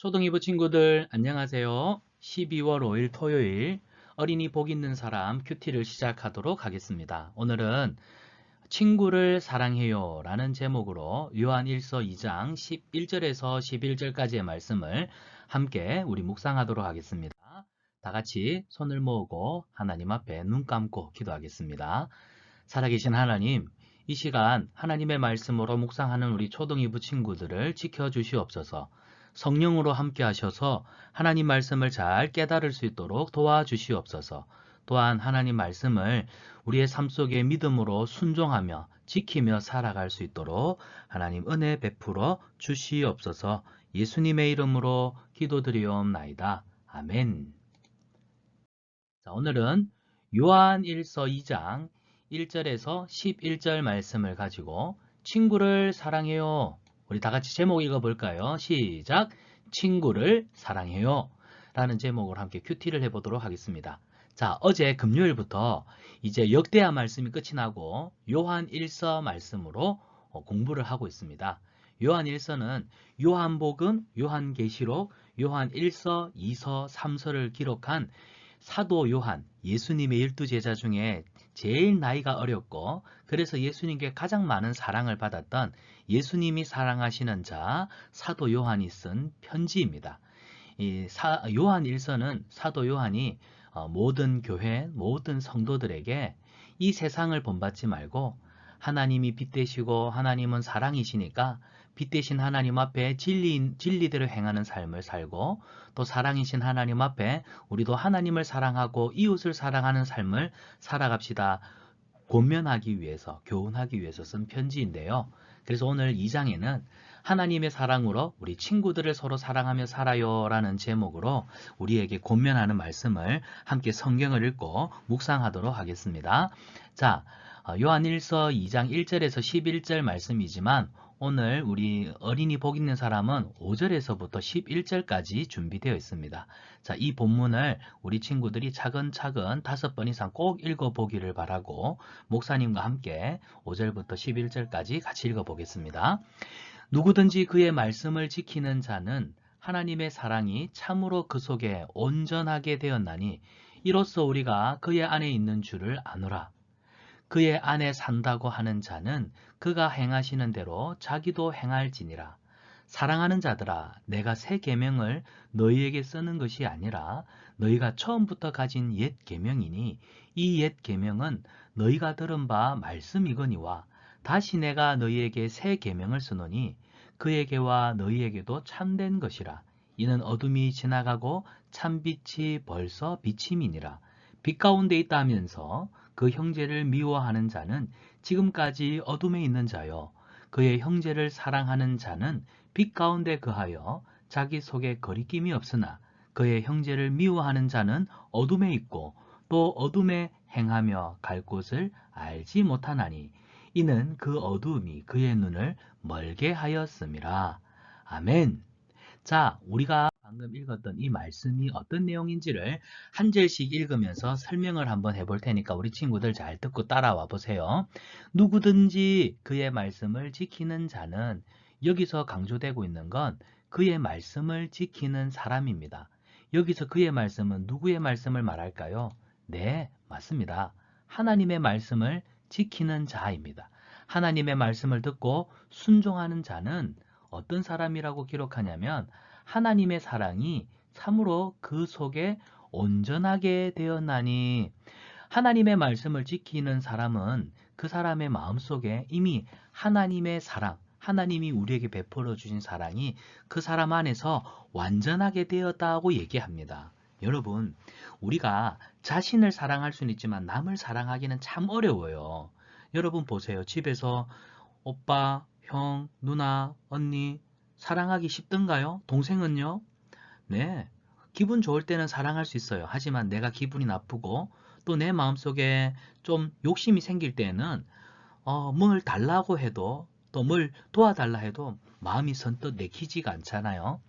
초등2부 친구들 안녕하세요. 12월 5일 토요일 어린이 복 있는 사람 큐티를 시작하도록 하겠습니다. 오늘은 친구를 사랑해요 라는 제목으로 요한 1서 2장 11절에서 11절까지의 말씀을 함께 우리 묵상하도록 하겠습니다. 다 같이 손을 모으고 하나님 앞에 눈 감고 기도하겠습니다. 살아계신 하나님, 이 시간 하나님의 말씀으로 묵상하는 우리 초등2부 친구들을 지켜주시옵소서. 성령으로 함께 하셔서 하나님 말씀을 잘 깨달을 수 있도록 도와주시옵소서. 또한 하나님 말씀을 우리의 삶 속에 믿음으로 순종하며 지키며 살아갈 수 있도록 하나님 은혜 베풀어 주시옵소서. 예수님의 이름으로 기도드리옵나이다. 아멘. 자, 오늘은 요한 1서 2장 1절에서 11절 말씀을 가지고 친구를 사랑해요. 우리 다 같이 제목 읽어볼까요? 시작! 친구를 사랑해요. 라는 제목으로 함께 큐티를 해보도록 하겠습니다. 자, 어제 금요일부터 이제 역대하 말씀이 끝이 나고 요한 1서 말씀으로 공부를 하고 있습니다. 요한 1서는 요한복음, 요한계시록, 요한 1서, 2서, 3서를 기록한 사도 요한, 예수님의 12제자 중에 제일 나이가 어렸고 그래서 예수님께 가장 많은 사랑을 받았던 예수님이 사랑하시는 자 사도 요한이 쓴 편지입니다. 요한 1서는 사도 요한이 모든 교회, 모든 성도들에게 이 세상을 본받지 말고 하나님이 빛 되시고 하나님은 사랑이시니까 빛 되신 하나님 앞에 진리대로 행하는 삶을 살고 또 사랑이신 하나님 앞에 우리도 하나님을 사랑하고 이웃을 사랑하는 삶을 살아갑시다. 권면하기 위해서, 교훈하기 위해서 쓴 편지인데요. 그래서 오늘 2장에는 하나님의 사랑으로 우리 친구들을 서로 사랑하며 살아요 라는 제목으로 우리에게 권면하는 말씀을 함께 성경을 읽고 묵상하도록 하겠습니다. 자, 요한 1서 2장 1절에서 11절 말씀이지만 오늘 우리 어린이 복 있는 사람은 5절에서부터 11절까지 준비되어 있습니다. 자, 이 본문을 우리 친구들이 차근차근 5번 이상 꼭 읽어보기를 바라고 목사님과 함께 5절부터 11절까지 같이 읽어보겠습니다. 누구든지 그의 말씀을 지키는 자는 하나님의 사랑이 참으로 그 속에 온전하게 되었나니 이로써 우리가 그의 안에 있는 줄을 아노라. 그의 안에 산다고 하는 자는 그가 행하시는 대로 자기도 행할지니라. 사랑하는 자들아, 내가 새 계명을 너희에게 쓰는 것이 아니라 너희가 처음부터 가진 옛 계명이니 이 옛 계명은 너희가 들은 바 말씀이거니와 다시 내가 너희에게 새 계명을 쓰노니 그에게와 너희에게도 참된 것이라. 이는 어둠이 지나가고 참빛이 벌써 비침이니라. 빛 가운데 있다 하면서 그 형제를 미워하는 자는 지금까지 어둠에 있는 자요. 그의 형제를 사랑하는 자는 빛 가운데 거하여 자기 속에 거리낌이 없으나 그의 형제를 미워하는 자는 어둠에 있고 또 어둠에 행하며 갈 곳을 알지 못하나니 이는 그 어두움이 그의 눈을 멀게 하였음이라. 아멘. 자, 우리가 방금 읽었던 이 말씀이 어떤 내용인지를 한 절씩 읽으면서 설명을 한번 해볼 테니까 우리 친구들 잘 듣고 따라와 보세요. 누구든지 그의 말씀을 지키는 자는 여기서 강조되고 있는 건 그의 말씀을 지키는 사람입니다. 여기서 그의 말씀은 누구의 말씀을 말할까요? 네, 맞습니다. 하나님의 말씀을 지키는 자입니다. 하나님의 말씀을 듣고 순종하는 자는 어떤 사람이라고 기록하냐면 하나님의 사랑이 참으로 그 속에 온전하게 되었나니 하나님의 말씀을 지키는 사람은 그 사람의 마음속에 이미 하나님의 사랑, 하나님이 우리에게 베풀어 주신 사랑이 그 사람 안에서 완전하게 되었다고 얘기합니다. 여러분, 우리가 자신을 사랑할 수는 있지만 남을 사랑하기는 참 어려워요. 여러분 보세요. 집에서 오빠, 형, 누나, 언니 사랑하기 쉽던가요? 동생은요? 네. 기분 좋을 때는 사랑할 수 있어요. 하지만 내가 기분이 나쁘고 또 내 마음속에 좀 욕심이 생길 때는 뭘 달라고 해도 또 뭘 도와달라 해도 마음이 선뜻 내키지가 않잖아요.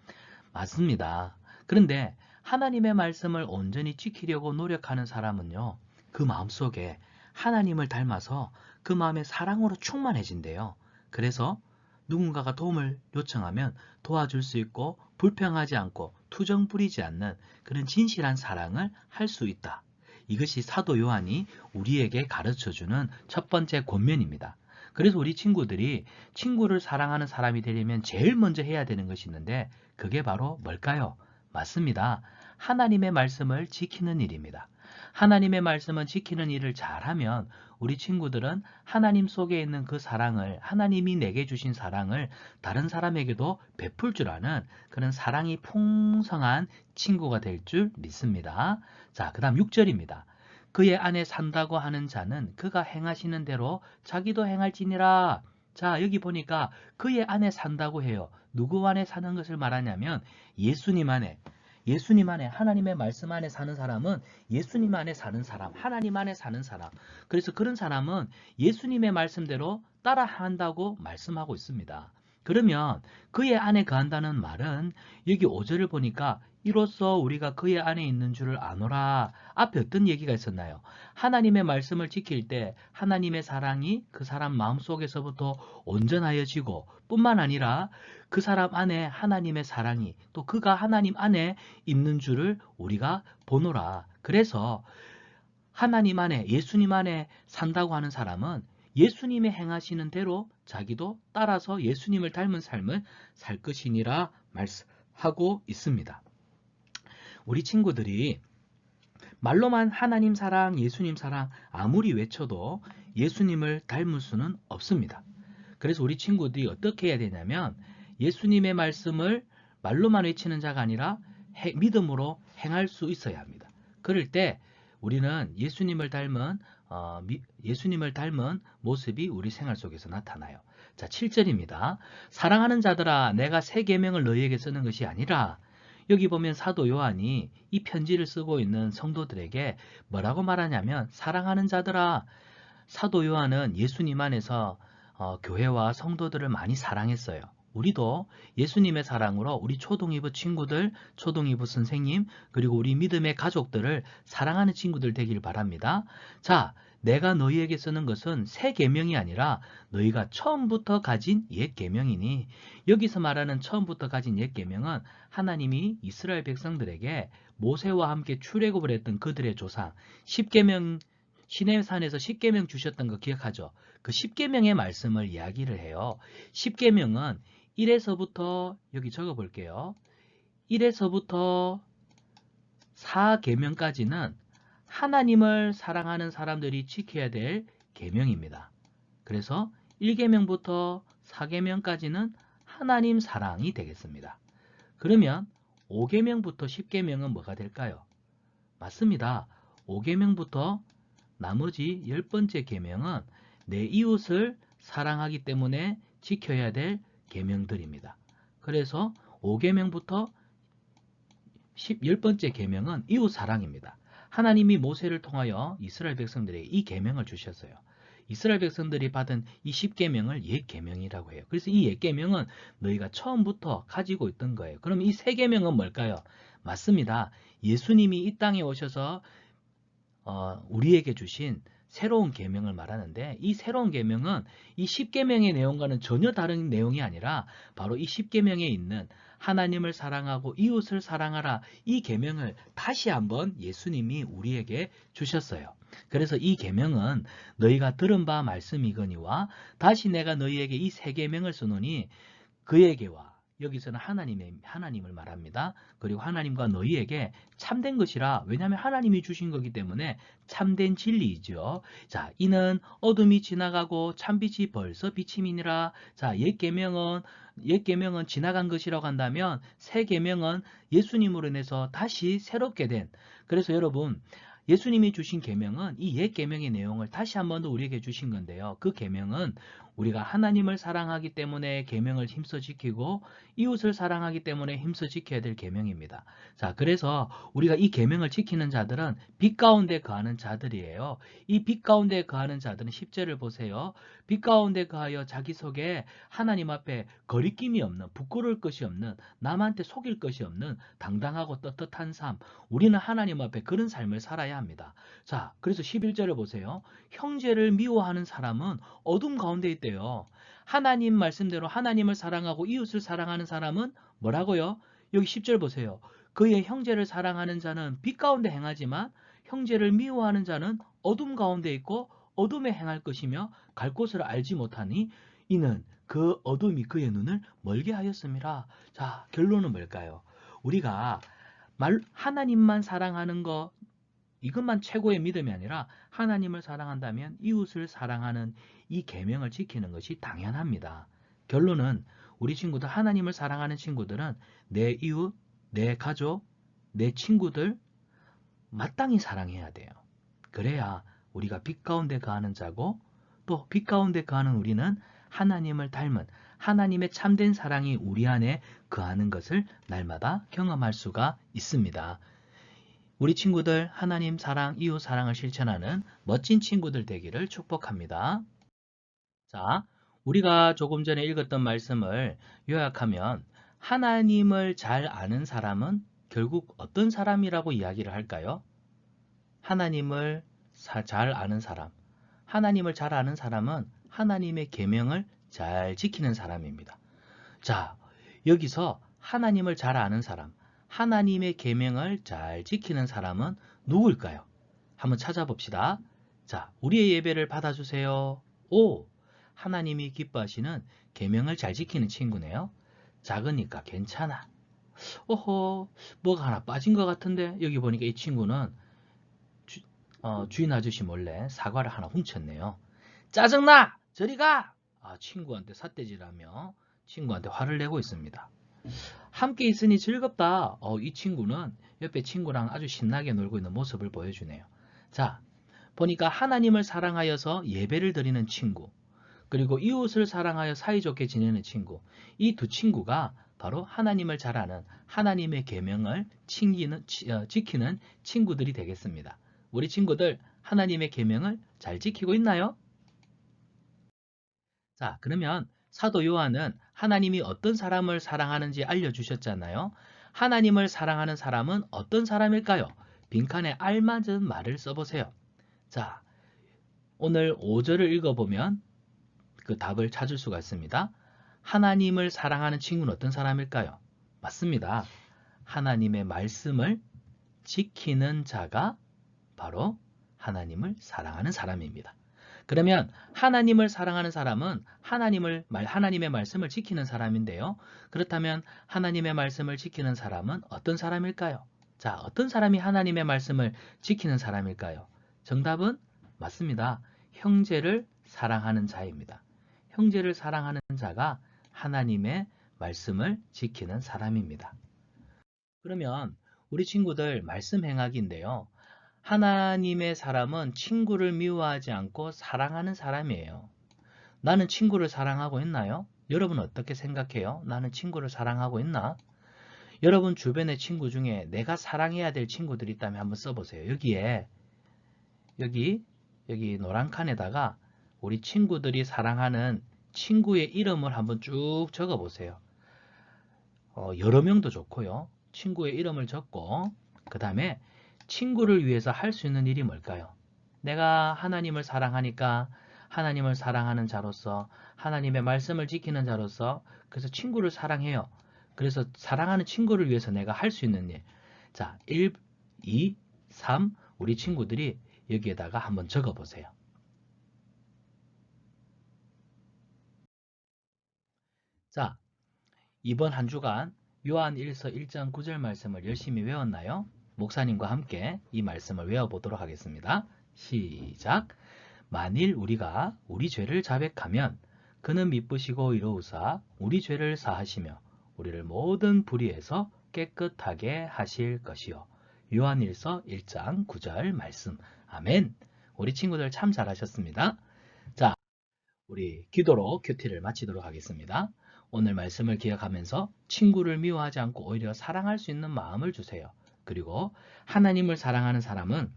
맞습니다. 그런데 하나님의 말씀을 온전히 지키려고 노력하는 사람은요. 그 마음속에 하나님을 닮아서 그 마음의 사랑으로 충만해진대요. 그래서 누군가가 도움을 요청하면 도와줄 수 있고 불평하지 않고 투정 부리지 않는 그런 진실한 사랑을 할 수 있다. 이것이 사도 요한이 우리에게 가르쳐주는 첫 번째 권면입니다. 그래서 우리 친구들이 친구를 사랑하는 사람이 되려면 제일 먼저 해야 되는 것이 있는데 그게 바로 뭘까요? 맞습니다. 하나님의 말씀을 지키는 일입니다. 하나님의 말씀은 지키는 일을 잘하면 우리 친구들은 하나님 속에 있는 그 사랑을, 하나님이 내게 주신 사랑을 다른 사람에게도 베풀 줄 아는 그런 사랑이 풍성한 친구가 될 줄 믿습니다. 자, 그 다음 6절입니다. 그의 안에 산다고 하는 자는 그가 행하시는 대로 자기도 행할지니라. 자, 여기 보니까 그의 안에 산다고 해요. 누구 안에 사는 것을 말하냐면 예수님 안에. 예수님 안에, 하나님의 말씀 안에 사는 사람은 예수님 안에 사는 사람, 하나님 안에 사는 사람. 그래서 그런 사람은 예수님의 말씀대로 따라한다고 말씀하고 있습니다. 그러면 그의 안에 거한다는 말은 여기 5절을 보니까 이로써 우리가 그의 안에 있는 줄을 아노라. 앞에 어떤 얘기가 있었나요? 하나님의 말씀을 지킬 때 하나님의 사랑이 그 사람 마음속에서부터 온전하여지고 뿐만 아니라 그 사람 안에 하나님의 사랑이 또 그가 하나님 안에 있는 줄을 우리가 보노라. 그래서 하나님 안에 예수님 안에 산다고 하는 사람은 예수님의 행하시는 대로 자기도 따라서 예수님을 닮은 삶을 살 것이니라 말씀하고 있습니다. 우리 친구들이 말로만 하나님 사랑, 예수님 사랑 아무리 외쳐도 예수님을 닮을 수는 없습니다. 그래서 우리 친구들이 어떻게 해야 되냐면 예수님의 말씀을 말로만 외치는 자가 아니라 믿음으로 행할 수 있어야 합니다. 그럴 때 우리는 예수님을 닮은 모습이 우리 생활 속에서 나타나요. 자, 7절입니다. 사랑하는 자들아, 내가 새 계명을 너희에게 쓰는 것이 아니라. 여기 보면 사도 요한이 이 편지를 쓰고 있는 성도들에게 뭐라고 말하냐면 사랑하는 자들아. 사도 요한은 예수님 안에서 교회와 성도들을 많이 사랑했어요. 우리도 예수님의 사랑으로 우리 초동이부 친구들, 초동이부 선생님, 그리고 우리 믿음의 가족들을 사랑하는 친구들 되길 바랍니다. 자, 내가 너희에게 쓰는 것은 새 계명이 아니라 너희가 처음부터 가진 옛 계명이니. 여기서 말하는 처음부터 가진 옛 계명은 하나님이 이스라엘 백성들에게 모세와 함께 출애굽을 했던 그들의 조상 10계명, 시내산에서 10계명 주셨던 거 기억하죠? 그 10계명의 말씀을 이야기를 해요. 10계명은 1에서부터 여기 적어 볼게요. 1에서부터 4계명까지는 하나님을 사랑하는 사람들이 지켜야 될 계명입니다. 그래서 1계명부터 4계명까지는 하나님 사랑이 되겠습니다. 그러면 5계명부터 10계명은 뭐가 될까요? 맞습니다. 5계명부터 나머지 10번째 계명은 내 이웃을 사랑하기 때문에 지켜야 될 계명들입니다. 그래서 5계명부터 10번째 계명은 이웃 사랑입니다. 하나님이 모세를 통하여 이스라엘 백성들에게 이 계명을 주셨어요. 이스라엘 백성들이 받은 이 10계명을 옛 계명이라고 해요. 그래서 이 옛 계명은 너희가 처음부터 가지고 있던 거예요. 그럼 이 새 계명은 뭘까요? 맞습니다. 예수님이 이 땅에 오셔서 우리에게 주신 새로운 계명을 말하는데 이 새로운 계명은 이 10계명의 내용과는 전혀 다른 내용이 아니라 바로 이 10계명에 있는 하나님을 사랑하고 이웃을 사랑하라 이 계명을 다시 한번 예수님이 우리에게 주셨어요. 그래서 이 계명은 너희가 들은 바 말씀이거니와 다시 내가 너희에게 이 새 계명을 쓰노니 그에게와 여기서는 하나님을 말합니다. 그리고 하나님과 너희에게 참된 것이라. 왜냐하면 하나님이 주신 거기 때문에 참된 진리이죠. 자, 이는 어둠이 지나가고 참빛이 벌써 비침이니라. 자, 옛 계명은 지나간 것이라고 한다면 새 계명은 예수님으로 인해서 다시 새롭게 된. 그래서 여러분 예수님이 주신 계명은 이 옛 계명의 내용을 다시 한 번 더 우리에게 주신 건데요. 그 계명은 우리가 하나님을 사랑하기 때문에 계명을 힘써 지키고 이웃을 사랑하기 때문에 힘써 지켜야 될 계명입니다. 자, 그래서 우리가 이 계명을 지키는 자들은 빛 가운데 거하는 자들이에요. 이 빛 가운데 거하는 자들은 10절을 보세요. 빛 가운데 거하여 자기 속에 하나님 앞에 거리낌이 없는, 부끄러울 것이 없는, 남한테 속일 것이 없는 당당하고 떳떳한 삶. 우리는 하나님 앞에 그런 삶을 살아야 합니다. 자, 그래서 11절을 보세요. 형제를 미워하는 사람은 어둠 가운데 있대요. 하나님 말씀대로 하나님을 사랑하고 이웃을 사랑하는 사람은 뭐라고요? 여기 10절 보세요. 그의 형제를 사랑하는 자는 빛 가운데 행하지만 형제를 미워하는 자는 어둠 가운데 있고 어둠에 행할 것이며 갈 곳을 알지 못하니 이는 그 어둠이 그의 눈을 멀게 하였음이라. 자, 결론은 뭘까요? 우리가 하나님만 사랑하는 거 이것만 최고의 믿음이 아니라 하나님을 사랑한다면 이웃을 사랑하는 이 계명을 지키는 것이 당연합니다. 결론은 우리 친구들, 하나님을 사랑하는 친구들은 내 이웃, 내 가족, 내 친구들 마땅히 사랑해야 돼요. 그래야 우리가 빛 가운데 거하는 자고 또 빛 가운데 거하는 우리는 하나님을 닮은 하나님의 참된 사랑이 우리 안에 거하는 것을 날마다 경험할 수가 있습니다. 우리 친구들 하나님 사랑, 이웃 사랑을 실천하는 멋진 친구들 되기를 축복합니다. 자, 우리가 조금 전에 읽었던 말씀을 요약하면 하나님을 잘 아는 사람은 결국 어떤 사람이라고 이야기를 할까요? 하나님을 잘 아는 사람. 하나님을 잘 아는 사람은 하나님의 계명을 잘 지키는 사람입니다. 자, 여기서 하나님을 잘 아는 사람, 하나님의 계명을 잘 지키는 사람은 누구일까요? 한번 찾아봅시다. 자, 우리의 예배를 받아주세요. 오, 하나님이 기뻐하시는 계명을 잘 지키는 친구네요. 작으니까 괜찮아. 오호, 뭐가 하나 빠진 것 같은데 여기 보니까 이 친구는 주인 아저씨 몰래 사과를 하나 훔쳤네요. 짜증나! 저리 가! 친구한테 삿대질하며 친구한테 화를 내고 있습니다. 함께 있으니 즐겁다. 이 친구는 옆에 친구랑 아주 신나게 놀고 있는 모습을 보여주네요. 자, 보니까 하나님을 사랑하여서 예배를 드리는 친구, 그리고 이웃을 사랑하여 사이좋게 지내는 친구, 이 두 친구가 바로 하나님을 잘 아는 하나님의 계명을 지키는 친구들이 되겠습니다. 우리 친구들 하나님의 계명을 잘 지키고 있나요? 자, 그러면 사도 요한은 하나님이 어떤 사람을 사랑하는지 알려주셨잖아요. 하나님을 사랑하는 사람은 어떤 사람일까요? 빈칸에 알맞은 말을 써보세요. 자, 오늘 5절을 읽어보면 그 답을 찾을 수가 있습니다. 하나님을 사랑하는 친구는 어떤 사람일까요? 맞습니다. 하나님의 말씀을 지키는 자가 바로 하나님을 사랑하는 사람입니다. 그러면 하나님을 사랑하는 사람은 하나님의 말씀을 지키는 사람인데요. 그렇다면 하나님의 말씀을 지키는 사람은 어떤 사람일까요? 자, 어떤 사람이 하나님의 말씀을 지키는 사람일까요? 정답은 맞습니다. 형제를 사랑하는 자입니다. 형제를 사랑하는 자가 하나님의 말씀을 지키는 사람입니다. 그러면 우리 친구들 말씀 행하기인데요. 하나님의 사람은 친구를 미워하지 않고 사랑하는 사람이에요. 나는 친구를 사랑하고 있나요? 여러분 어떻게 생각해요? 나는 친구를 사랑하고 있나? 여러분 주변의 친구 중에 내가 사랑해야 될 친구들이 있다면 한번 써보세요. 여기 노란 칸에다가 우리 친구들이 사랑하는 친구의 이름을 한번 쭉 적어보세요. 여러 명도 좋고요. 친구의 이름을 적고 그 다음에 친구를 위해서 할 수 있는 일이 뭘까요? 내가 하나님을 사랑하니까 하나님을 사랑하는 자로서 하나님의 말씀을 지키는 자로서 그래서 친구를 사랑해요. 그래서 사랑하는 친구를 위해서 내가 할 수 있는 일. 자, 1, 2, 3 우리 친구들이 여기에다가 한번 적어보세요. 자, 이번 한 주간 요한 1서 1장 9절 말씀을 열심히 외웠나요? 목사님과 함께 이 말씀을 외워보도록 하겠습니다. 시작! 만일 우리가 우리 죄를 자백하면 그는 미쁘시고 이로우사 우리 죄를 사하시며 우리를 모든 불의에서 깨끗하게 하실 것이요. 요한 1서 1장 9절 말씀. 아멘. 우리 친구들 참 잘하셨습니다. 자, 우리 기도로 큐티를 마치도록 하겠습니다. 오늘 말씀을 기억하면서 친구를 미워하지 않고 오히려 사랑할 수 있는 마음을 주세요. 그리고 하나님을 사랑하는 사람은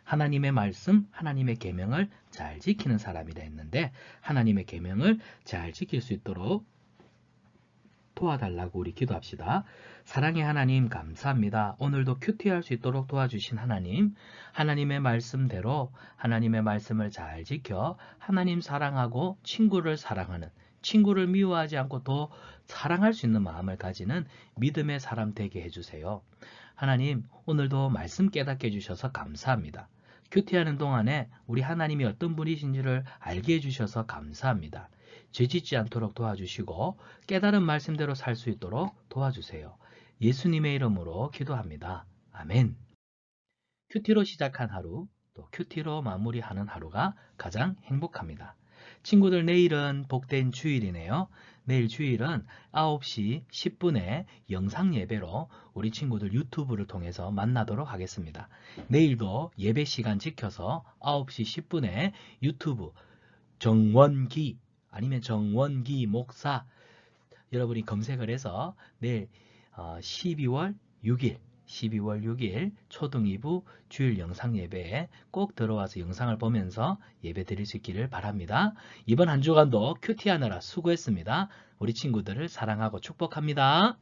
하나님의 말씀, 하나님의 계명을 잘 지키는 사람이라 했는데 하나님의 계명을 잘 지킬 수 있도록 도와달라고 우리 기도합시다. 사랑의 하나님 감사합니다. 오늘도 큐티할 수 있도록 도와주신 하나님, 하나님의 말씀대로 하나님의 말씀을 잘 지켜 하나님 사랑하고 친구를 사랑하는, 친구를 미워하지 않고 더 사랑할 수 있는 마음을 가지는 믿음의 사람 되게 해주세요. 하나님, 오늘도 말씀 깨닫게 해주셔서 감사합니다. 큐티하는 동안에 우리 하나님이 어떤 분이신지를 알게 해주셔서 감사합니다. 죄짓지 않도록 도와주시고 깨달은 말씀대로 살 수 있도록 도와주세요. 예수님의 이름으로 기도합니다. 아멘. 큐티로 시작한 하루, 또 큐티로 마무리하는 하루가 가장 행복합니다. 친구들, 내일은 복된 주일이네요. 내일 주일은 9시 10분에 영상 예배로 우리 친구들 유튜브를 통해서 만나도록 하겠습니다. 내일도 예배 시간 지켜서 9시 10분에 유튜브 정원기 아니면 정원기 목사 여러분이 검색을 해서 내일 12월 6일 초등 2부 주일 영상 예배에 꼭 들어와서 영상을 보면서 예배 드릴 수 있기를 바랍니다. 이번 한 주간도 큐티하느라 수고했습니다. 우리 친구들을 사랑하고 축복합니다.